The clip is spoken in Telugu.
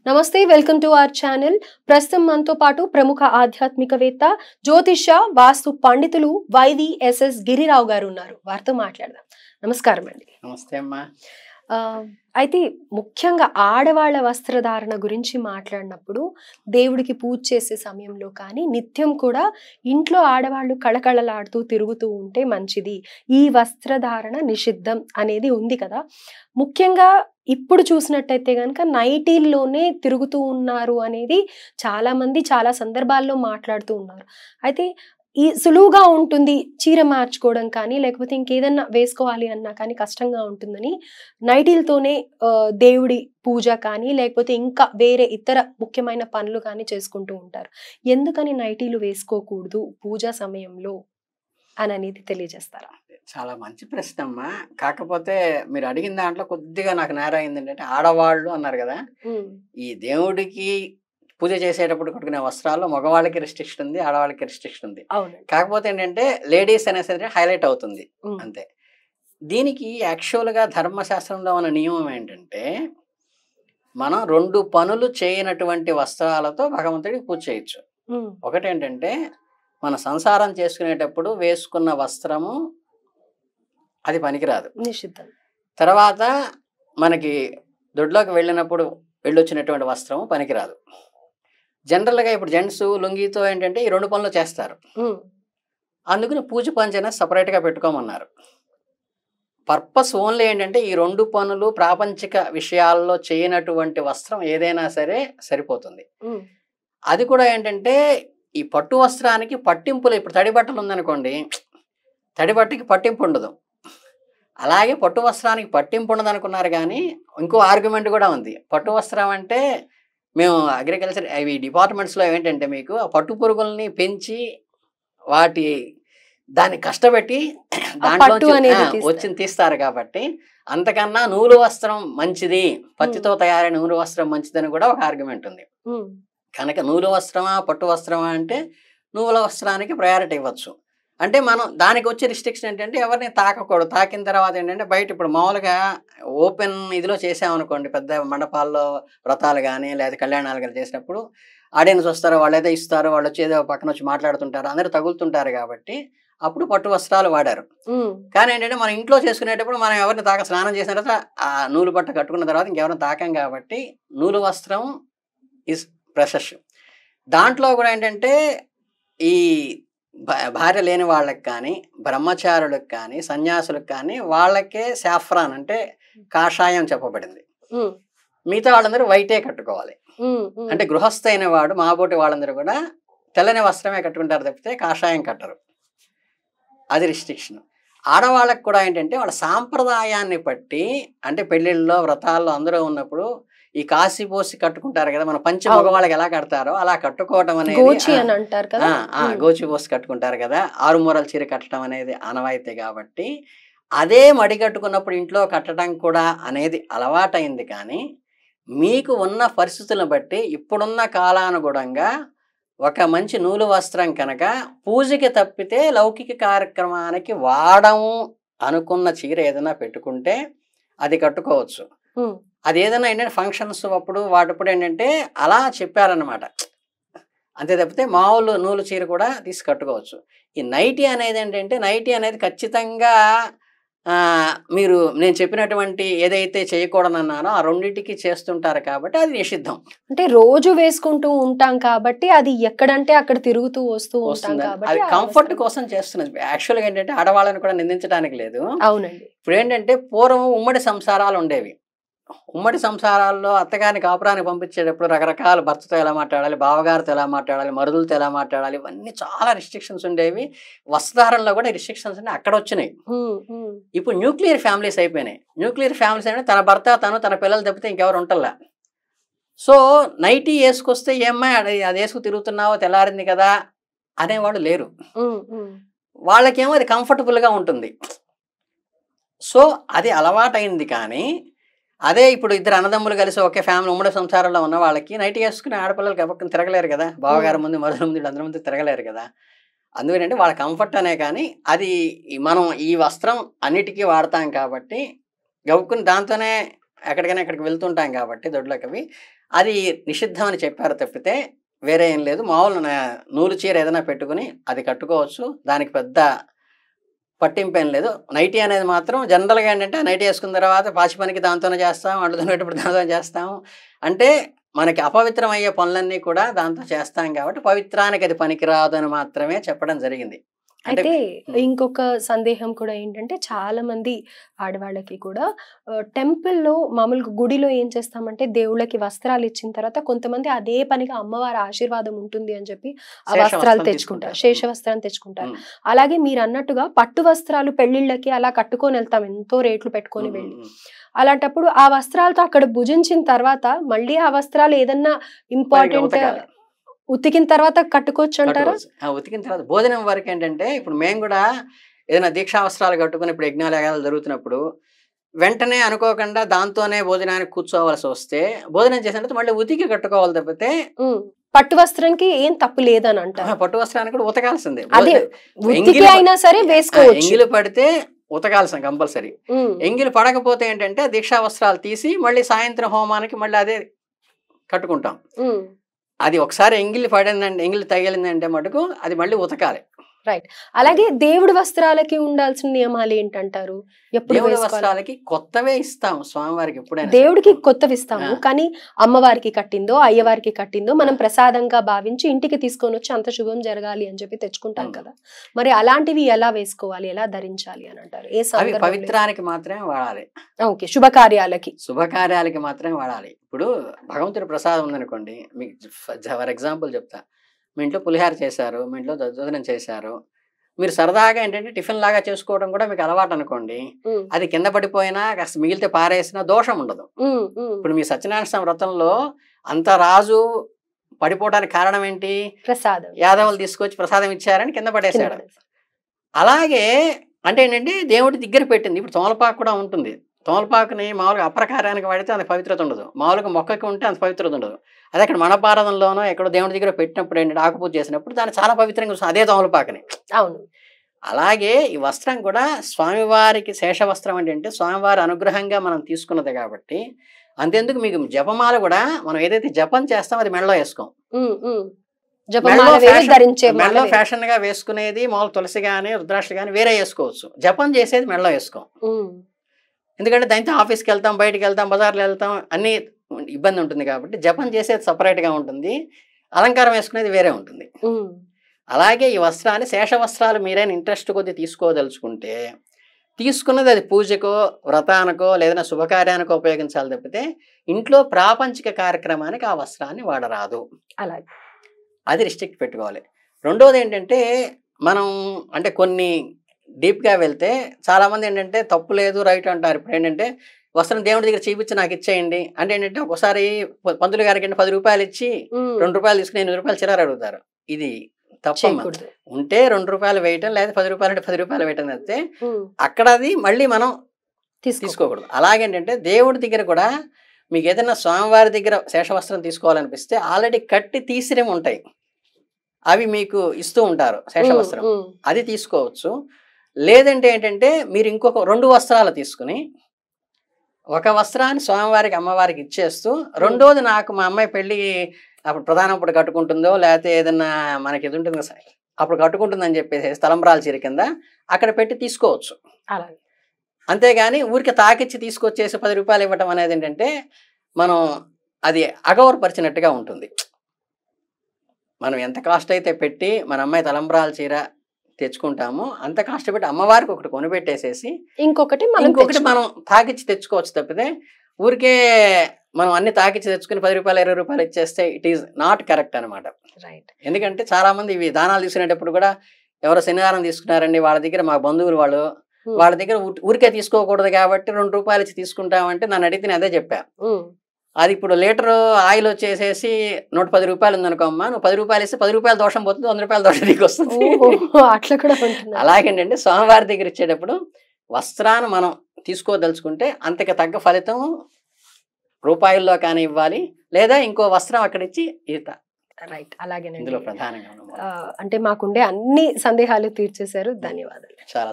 నమస్తే వెల్కమ్ టు అవర్ ఛానల్. ప్రస్తుతం మనతో పాటు ప్రముఖ ఆధ్యాత్మికవేత్త, జ్యోతిష, వాస్తు పండితులు వైవిఎస్ఎస్ గిరిరావు గారు ఉన్నారు. వారితో మాట్లాడదాం. నమస్కారం అండి. నమస్తే అమ్మా. అయితే ముఖ్యంగా ఆడవాళ్ళ వస్త్రధారణ గురించి మాట్లాడినప్పుడు దేవుడికి పూజ చేసే సమయంలో కానీ నిత్యం కూడా ఇంట్లో ఆడవాళ్ళు కళకళలాడుతూ తిరుగుతూ ఉంటే మంచిది, ఈ వస్త్రధారణ నిషిద్ధం అనేది ఉంది కదా. ముఖ్యంగా ఇప్పుడు చూసినట్టయితే కనుక నైటీల్లోనే తిరుగుతూ ఉన్నారు అనేది చాలా మంది చాలా సందర్భాల్లో మాట్లాడుతూ ఉన్నారు. అయితే ఈ సులువుగా ఉంటుంది చీర మార్చుకోవడం కానీ లేకపోతే ఇంకేదన్నా వేసుకోవాలి అన్నా కానీ కష్టంగా ఉంటుందని నైటీలతోనే దేవుడి పూజ కానీ లేకపోతే ఇంకా వేరే ఇతర ముఖ్యమైన పనులు కానీ చేసుకుంటూ ఉంటారు. ఎందుకని నైటీలు వేసుకోకూడదు పూజా సమయంలో అని అనేది తెలియజేస్తారా? చాలా మంచి ప్రశ్న అమ్మా. కాకపోతే మీరు అడిగిన దాంట్లో కొద్దిగా నాకు నేర అయింది ఏంటంటే, ఆడవాళ్ళు అన్నారు కదా, ఈ దేవుడికి పూజ చేసేటప్పుడు కట్టుకునే వస్త్రాల్లో మగవాళ్ళకి రెస్ట్రిక్షన్ ఉంది, ఆడవాళ్ళకి రెస్ట్రిక్షన్ ఉంది. కాకపోతే ఏంటంటే లేడీస్ అనేసరికి హైలైట్ అవుతుంది అంతే. దీనికి యాక్చువల్గా ధర్మశాస్త్రంలో ఉన్న నియమం ఏంటంటే, మనం 2 పనులు చేయనటువంటి వస్త్రాలతో భగవంతుడికి పూజ చేయొచ్చు. ఒకటేంటంటే, మన సంసారం చేసుకునేటప్పుడు వేసుకున్న వస్త్రము అది పనికిరాదు, నిషిద్ధం. తర్వాత మనకి దొడ్లోకి వెళ్ళినప్పుడు వెళ్ళొచ్చినటువంటి వస్త్రం పనికిరాదు. జనరల్గా ఇప్పుడు జెంట్స్ లుంగితో ఏంటంటే ఈ 2 పనులు చేస్తారు. అందుకని పూజ పంచన సపరేట్గా పెట్టుకోమన్నారు. పర్పస్ ఓన్లీ ఏంటంటే ఈ 2 పనులు ప్రాపంచిక విషయాల్లో చేయనటువంటి వస్త్రం ఏదైనా సరే సరిపోతుంది. అది కూడా ఏంటంటే ఈ పట్టు వస్త్రానికి పట్టింపులు, ఇప్పుడు తడి బట్టలు ఉందనుకోండి, తడి బట్టకి పట్టింపు ఉండదు. అలాగే పట్టు వస్త్రానికి పట్టింపు ఉండదు అనుకున్నారు. కానీ ఇంకో ఆర్గ్యుమెంట్ కూడా ఉంది. పట్టు వస్త్రం అంటే మేము అగ్రికల్చర్ అవి డిపార్ట్మెంట్స్లో ఏంటంటే మీకు ఆ పట్టు పురుగుల్ని పెంచి దాన్ని కష్టపెట్టి దాంట్లో వచ్చింది తీస్తారు. కాబట్టి అంతకన్నా నూలు వస్త్రం మంచిది, పత్తితో తయారైన నూలు వస్త్రం మంచిదని కూడా ఒక ఆర్గ్యుమెంట్ ఉంది. కనుక నూలు వస్త్రమా పట్టు వస్త్రమా అంటే నూల వస్త్రానికి ప్రయారిటీ ఇవ్వచ్చు. అంటే మనం దానికి వచ్చే రిస్ట్రిక్షన్ ఏంటంటే ఎవరిని తాకకూడదు. తాకిన తర్వాత ఏంటంటే బయట ఇప్పుడు మామూలుగా ఓపెన్ ఇదిలో చేసామనుకోండి, పెద్ద మండపాల్లో వ్రతాలు కానీ లేదా కళ్యాణాలు కానీ చేసినప్పుడు ఆడియన్స్ వస్తారు, వాళ్ళు ఏదో ఇస్తారు, వాళ్ళు వచ్చి ఏదో పక్కన వచ్చి మాట్లాడుతుంటారు, అందరూ తగులుతుంటారు. కాబట్టి అప్పుడు పట్టు వస్త్రాలు వాడారు. కానీ ఏంటంటే మనం ఇంట్లో చేసుకునేటప్పుడు మనం ఎవరిని స్నానం చేసిన తర్వాత ఆ నూలు బట్ట కట్టుకున్న తర్వాత ఇంకెవరిని తాకం. కాబట్టి నూలు వస్త్రం ఈజ్ ప్రెషస్. దాంట్లో కూడా ఏంటంటే ఈ భార్య లేని వాళ్ళకి కానీ బ్రహ్మచారులకు కానీ సన్యాసులకు కానీ వాళ్ళకే సాఫ్రాన్ అంటే కాషాయం చెప్పబడింది. మిగతా వాళ్ళందరూ వైటే కట్టుకోవాలి. అంటే గృహస్థ అయిన వాడు మాబోటి వాళ్ళందరూ కూడా తెల్లని వస్త్రమే కట్టుకుంటారు తప్పితే కాషాయం కట్టరు. అది రిస్ట్రిక్షన్. ఆడవాళ్ళకు కూడా ఏంటంటే వాళ్ళ సాంప్రదాయాన్ని బట్టి, అంటే పెళ్ళిళ్ళలో వ్రతాల్లో అందరూ ఉన్నప్పుడు ఈ కాసి పోసి కట్టుకుంటారు కదా, మన పంచి మగవాళ్ళకి ఎలా కడతారో అలా కట్టుకోవటం అనేది, గోచి పోసి కట్టుకుంటారు కదా, 6 మూరల చీర కట్టడం అనేది ఆనవాయితీ. కాబట్టి అదే మడి కట్టుకున్నప్పుడు ఇంట్లో కట్టడం కూడా అనేది అలవాటైంది. కానీ మీకు ఉన్న పరిస్థితులను బట్టి ఇప్పుడున్న కాలానుగుణంగా ఒక మంచి నూలు వస్త్రం కనుక పూజకి తప్పితే లౌకిక కార్యక్రమానికి వాడము అనుకున్న చీర ఏదైనా పెట్టుకుంటే అది కట్టుకోవచ్చు. అది ఏదైనా ఏంటంటే ఫంక్షన్స్ అప్పుడు వాటప్పుడు ఏంటంటే అలా చెప్పారనమాట. అంతే తప్పితే మామూలు నూలు చీర కూడా తీసి కట్టుకోవచ్చు. ఈ నైటీ అనేది ఏంటంటే, నైటీ అనేది ఖచ్చితంగా మీరు నేను చెప్పినటువంటి ఏదైతే చేయకూడదన్నానో ఆ రెండింటికి చేస్తుంటారు. కాబట్టి అది నిషిద్ధం. అంటే రోజు వేసుకుంటూ ఉంటాం కాబట్టి అది ఎక్కడంటే అక్కడ తిరుగుతూ వస్తూ ఉంటాం కాబట్టి అది కంఫర్ట్ కోసం చేస్తున్నది. యాక్చువల్గా ఏంటంటే ఆడవాళ్ళని కూడా నిందించడానికి లేదు. అవునండి. ఇప్పుడు ఏంటంటే పూర్వం ఉమ్మడి సంసారాలు ఉండేవి. ఉమ్మడి సంసారాల్లో అత్తగారిని కాపురానికి పంపించేటప్పుడు రకరకాల భర్తతో ఎలా మాట్లాడాలి, బావగారితో ఎలా మాట్లాడాలి, మరుదులతో ఎలా మాట్లాడాలి, ఇవన్నీ చాలా రిస్ట్రిక్షన్స్ ఉండేవి. వస్త్రధారణలో కూడా రిస్ట్రిక్షన్స్ అన్నీ అక్కడ వచ్చినాయి. ఇప్పుడు న్యూక్లియర్ ఫ్యామిలీస్ అయిపోయినాయి. న్యూక్లియర్ ఫ్యామిలీస్ అంటే తన భర్త తన పిల్లలు తప్పితే ఇంకెవరు ఉంటల్లా. సో నైటీ వేసుకొస్తే ఏమ్మా అది వేసుకు తిరుగుతున్నావో తెల్లారింది కదా అనేవాళ్ళు లేరు. వాళ్ళకేమో అది కంఫర్టబుల్గా ఉంటుంది. సో అది అలవాటైంది. కానీ అదే ఇప్పుడు ఇద్దరు అన్నదమ్ములు కలిసి ఒకే ఫ్యామిలీ ఉమ్మడి సంసారంలో ఉన్న వాళ్ళకి నైట్ వేసుకుని ఆడపిల్లలకి ఎవరికి తిరగలేరు కదా, బావగారు ముందు మరుదుల ముందు అందరి ముందు తిరగలేరు కదా. అందుకనంటే వాళ్ళ కంఫర్ట్ అనే. కానీ అది మనం ఈ వస్త్రం అన్నిటికీ వాడతాం కాబట్టి గవ్వుకుని దాంతోనే ఎక్కడికైనా ఎక్కడికి వెళ్తుంటాం కాబట్టి దొడ్లోకి అవి అది నిషిద్ధం అని చెప్పారు తప్పితే వేరే ఏం లేదు. మామూలు నూలు చీర ఏదైనా పెట్టుకుని అది కట్టుకోవచ్చు, దానికి పెద్ద పట్టింపు ఏం లేదు. నైటీ అనేది మాత్రం జనరల్గా ఏంటంటే నైటీ వేసుకున్న తర్వాత పాచి పనికి దాంతోనే చేస్తాం, అంట్లు తోనేటప్పుడు దాంతో చేస్తాం. అంటే మనకి అపవిత్రం అయ్యే పనులన్నీ కూడా దాంతో చేస్తాం కాబట్టి పవిత్రానికి అది పనికిరాదు అని మాత్రమే చెప్పడం జరిగింది. అయితే ఇంకొక సందేహం కూడా ఏంటంటే చాలా మంది ఆడవాళ్ళకి కూడా టెంపుల్లో మామూలుగా గుడిలో ఏం చేస్తామంటే దేవుళ్ళకి వస్త్రాలు ఇచ్చిన తర్వాత కొంతమంది అదే పనిగా అమ్మవారి ఆశీర్వాదం ఉంటుంది అని చెప్పి ఆ వస్త్రాలు తెచ్చుకుంటారు, శేష వస్త్రాన్ని తెచ్చుకుంటారు. అలాగే మీరు అన్నట్టుగా పట్టు వస్త్రాలు పెళ్లిళ్ళకి అలా కట్టుకొని వెళ్తాం, ఎంతో రేట్లు పెట్టుకొని వెళ్ళి. అలాంటప్పుడు ఆ వస్త్రాలతో అక్కడ భుజించిన తర్వాత మళ్ళీ ఆ వస్త్రాలు ఏదన్నా ఇంపార్టెంట్ ఉతికిన తర్వాత కట్టుకోవచ్చు అంటారా? ఉతికిన తర్వాత భోజనం వరకు ఏంటంటే ఇప్పుడు మేము కూడా ఏదైనా దీక్షా వస్త్రాలు కట్టుకుని ఇప్పుడు యజ్ఞాలు జరుగుతున్నప్పుడు వెంటనే అనుకోకుండా దాంతోనే భోజనానికి కూర్చోవలసి వస్తే భోజనం చేసిన తర్వాత మళ్ళీ ఉతికి కట్టుకోవాలి తప్పితే పట్టు వస్త్రానికి ఏం తప్పు లేదని అంటారు. పట్టు వస్త్రానికి కూడా ఉతకాల్సిందే, అయినా సరే వేసుకోవచ్చు. ఎంగిలి పడితే ఉతకాల్సింది కంపల్సరీ. ఎంగిలి పడకపోతే ఏంటంటే దీక్షా వస్త్రాలు తీసి మళ్ళీ సాయంత్రం హోమానికి మళ్ళీ అదే కట్టుకుంటాం. అది ఒకసారి ఎంగిలి పడిందంటే, ఎంగిలి తగిలిందంటే మటుకు అది మళ్ళీ ఉతకాలి. రైట్. అలాగే దేవుడి వస్త్రాలకి ఉండాల్సిన నియమాలు ఏంటంటారు? దేవుడి వస్త్రాలకి కొత్తవే ఇస్తాము స్వామివారికి. ఎప్పుడైనా దేవుడికి కొత్తవి ఇస్తాము, కానీ అమ్మవారికి కట్టిందో అయ్యవారికి కట్టిందో మనం ప్రసాదంగా భావించి ఇంటికి తీసుకొని వచ్చి అంత శుభం జరగాలి అని చెప్పి తెచ్చుకుంటాం కదా. మరి అలాంటివి ఎలా వేసుకోవాలి, ఎలా ధరించాలి అని అంటారు? ఏ పవిత్రానికి మాత్రమే వాడాలి. ఓకే, శుభకార్యాలకి మాత్రమే వాడాలి. ఇప్పుడు భగవంతుడి ప్రసాదం ఉందనుకోండి, మీకు ఫర్ ఎగ్జాంపుల్ చెప్తా. మీ ఇంట్లో పులిహార చేశారు, మీ ఇంట్లో దద్దోజనం చేశారు, మీరు సరదాగా ఏంటంటే టిఫిన్ లాగా చేసుకోవడం కూడా మీకు అలవాటు అనుకోండి, అది కింద పడిపోయినా కాస్త మిగిలితే పారేసినా దోషం ఉండదు. ఇప్పుడు మీ సత్యనారాయణ స్వామి వ్రతంలో అంత రాజు పడిపోవడానికి కారణం ఏంటి? ప్రసాదం. యాదవులు తీసుకొచ్చి ప్రసాదం ఇచ్చారని కింద పడేశాడు. అలాగే అంటే ఏంటంటే దేవుడి దగ్గర పెట్టింది. ఇప్పుడు తోమలపాకు కూడా ఉంటుంది. తోమలపాకుని మామూలుగా అప్రకారానికి వాడితే అంత పవిత్రత ఉండదు, మామూలుగా మొక్కకి ఉంటే అంత పవిత్రత ఉండదు. అదే అక్కడ మనపారదంలోనో ఎక్కడో దేవుడి దగ్గర పెట్టినప్పుడు ఏంటంటే ఆకుపూజ చేసినప్పుడు దాన్ని చాలా పవిత్రంగా వస్తుంది, అదే తోమలపాకుని. అవును. అలాగే ఈ వస్త్రం కూడా స్వామివారికి శేష వస్త్రం అంటే స్వామివారి అనుగ్రహంగా మనం తీసుకున్నది కాబట్టి, అంతెందుకు మీకు జపమాల కూడా మనం ఏదైతే జపం చేస్తామో అది మెడలో వేసుకోం. మెడలో ఫ్యాషన్ గా వేసుకునేది మామూలు తులసి గానీ రుద్రాక్ష గానీ వేరే వేసుకోవచ్చు, జపం చేసేది మెడలో వేసుకోం. ఎందుకంటే దాంతో ఆఫీస్కి వెళ్తాం, బయటకు వెళ్తాం, బజార్లో వెళ్తాం, అన్ని ఇబ్బంది ఉంటుంది కాబట్టి జపం చేసేది సపరేట్గా ఉంటుంది, అలంకారం వేసుకునేది వేరే ఉంటుంది. అలాగే ఈ వస్త్రాన్ని శేష వస్త్రాలు మీరైనా ఇంట్రెస్ట్ కొద్ది తీసుకోదలుచుకుంటే తీసుకున్నది అది పూజకో వ్రతానికో లేదా శుభకార్యానికో ఉపయోగించాలి తప్పితే ఇంట్లో ప్రాపంచిక కార్యక్రమానికి ఆ వస్త్రాన్ని వాడరాదు. అలాగే అది రిస్ట్రిక్ట్ పెట్టుకోవాలి. రెండోది ఏంటంటే మనం అంటే కొన్ని డీప్గా వెళ్తే చాలామంది ఏంటంటే తప్పు లేదు రైట్ అంటారు. ఇప్పుడు ఏంటంటే వస్త్రం దేవుడి దగ్గర చూపించి నాకు ఇచ్చేయండి అంటే ఏంటంటే ఒకసారి పంతులు గారికి 10 రూపాయలు ఇచ్చి 2 రూపాయలు తీసుకుని 8 రూపాయలు చిల్లర అడుగుతారు. ఇది తప్ప ఉంటే 2 రూపాయలు వేయటం లేదా 10 రూపాయలు అంటే 10 రూపాయలు వేయటం అయితే అక్కడ అది మళ్ళీ మనం తీసుకోకూడదు. అలాగేంటంటే దేవుడి దగ్గర కూడా మీకు ఏదైనా స్వామివారి దగ్గర శేషవస్త్రం తీసుకోవాలనిపిస్తే ఆల్రెడీ కట్టి తీసిరేమి ఉంటాయి, అవి మీకు ఇస్తూ ఉంటారు శేషవస్త్రం, అది తీసుకోవచ్చు. లేదంటే ఏంటంటే మీరు ఇంకొక 2 వస్త్రాలు తీసుకుని ఒక వస్త్రాన్ని స్వామివారికి అమ్మవారికి ఇచ్చేస్తూ రెండోది నాకు మా అమ్మాయి పెళ్ళి అప్పుడు ప్రధానం అప్పుడు కట్టుకుంటుందో లేకపోతే ఏదన్నా మనకి ఇది ఉంటుంది అప్పుడు కట్టుకుంటుందని చెప్పేసి తలంబ్రాల చీర కింద అక్కడ పెట్టి తీసుకోవచ్చు. అంతేగాని ఊరికి తాకిచ్చి తీసుకొచ్చేసి 10 రూపాయలు ఇవ్వటం అనేది ఏంటంటే మనం అది అగౌరవపరిచినట్టుగా ఉంటుంది. మనం ఎంత కాస్ట్ అయితే పెట్టి మన అమ్మాయి తలంబ్రాల చీర తెచ్చుకుంటాము అంత కాస్ట్ పెట్టి అమ్మవారికి ఒకటి కొనిపెట్టేసేసి ఇంకొకటి మనం తాకిచ్చి తెచ్చుకోవచ్చు తప్పితే ఊరికే మనం అన్ని తాకిచ్చి తెచ్చుకుని 10 రూపాయలు 20 రూపాయలు ఇచ్చేస్తే ఇట్ ఈస్ నాట్ కరెక్ట్ అనమాట. ఎందుకంటే చాలా మంది ఇవి దానాలు తీసుకునేటప్పుడు కూడా ఎవరో శనివారం తీసుకున్నారండి వాళ్ళ దగ్గర మా బంధువులు వాళ్ళ దగ్గర ఊరికే తీసుకోకూడదు కాబట్టి 2 రూపాయలు ఇచ్చి తీసుకుంటామంటే నన్ను అడిగితే అదే చెప్పా. అది ఇప్పుడు లీటర్ ఆయిల్ వచ్చేసేసి 110 రూపాయలు ఉందనుకోమ్మా, నువ్వు 10 రూపాయలు ఇస్తే 10 రూపాయలు దోషం పోతుంది, 100 రూపాయల దోషం నీకు వస్తుంది. అట్లా కూడా అలాగేంటంటే స్వామివారి దగ్గర ఇచ్చేటప్పుడు వస్త్రాన్ని మనం తీసుకోదలుచుకుంటే అంతకి తగ్గ ఫలితం రూపాయల్లో కానీ ఇవ్వాలి లేదా ఇంకో వస్త్రం అక్కడ ఇచ్చి ఈత. రైట్. అలాగే ఇందులో ప్రధానంగా అంటే మాకుండే అన్ని సందేహాలు తీర్చేశారు. ధన్యవాదాలు. చాలా